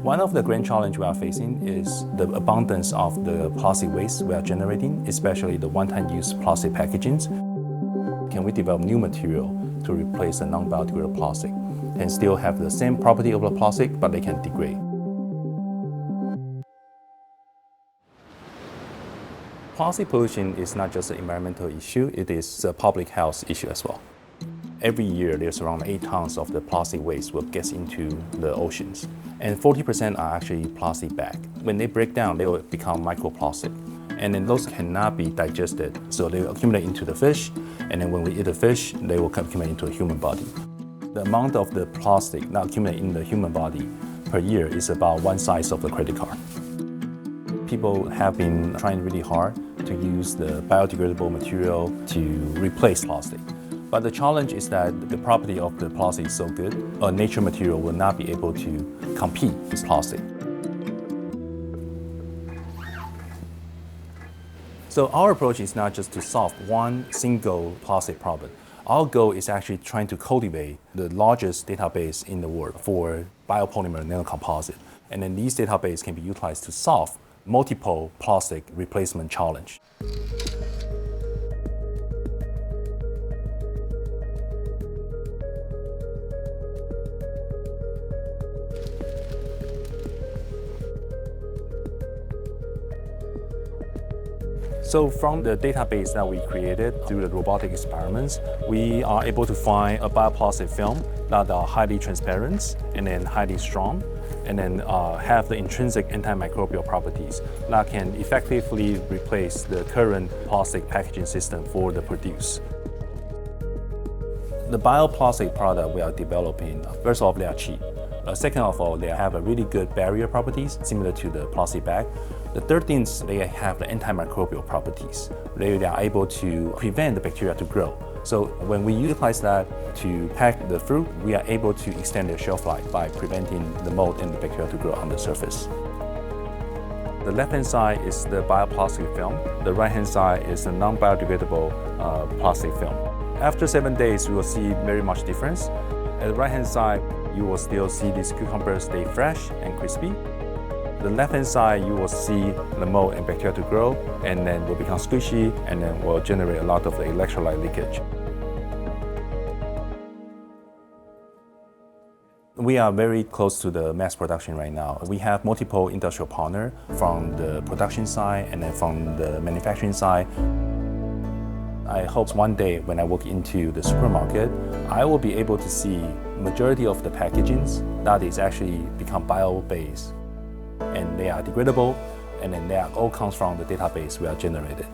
One of the grand challenges we are facing is the abundance of the plastic waste we are generating, especially the one-time use plastic packagings. Can we develop new material to replace the non-biodegradable plastic and still have the same property of the plastic, but they can degrade? Plastic pollution is not just an environmental issue, it is a public health issue as well. Every year, there's around 8 tons of the plastic waste that gets into the oceans. And 40% are actually plastic bags. When they break down, they will become microplastic. And then those cannot be digested, so they will accumulate into the fish. And then when we eat the fish, they will accumulate into a human body. The amount of the plastic that accumulates in the human body per year is about one size of a credit card. People have been trying really hard to use the biodegradable material to replace plastic. But the challenge is that the property of the plastic is so good, a nature material will not be able to compete with plastic. So our approach is not just to solve one single plastic problem. Our goal is actually trying to cultivate the largest database in the world for biopolymer nanocomposite. And then these databases can be utilized to solve multiple plastic replacement challenge. So from the database that we created through the robotic experiments, we are able to find a bioplastic film that are highly transparent and then highly strong, and then have the intrinsic antimicrobial properties that can effectively replace the current plastic packaging system for the produce. The bioplastic product we are developing, first of all, they are cheap. Second of all, they have a really good barrier properties, similar to the plastic bag. The third thing is they have the antimicrobial properties. They are able to prevent the bacteria to grow. So when we utilize that to pack the fruit, we are able to extend their shelf life by preventing the mold and the bacteria to grow on the surface. The left-hand side is the bioplastic film. The right-hand side is the non-biodegradable plastic film. After 7 days, you will see very much difference. At the right-hand side, you will still see these cucumbers stay fresh and crispy. The left-hand side, you will see the mold and bacteria to grow, and then will become squishy, and then will generate a lot of the electrolyte leakage. We are very close to the mass production right now. We have multiple industrial partners from the production side and then from the manufacturing side. I hope one day when I walk into the supermarket, I will be able to see majority of the packagings that is actually become bio-based. And they are degradable, and then they all comes from the database we are generated.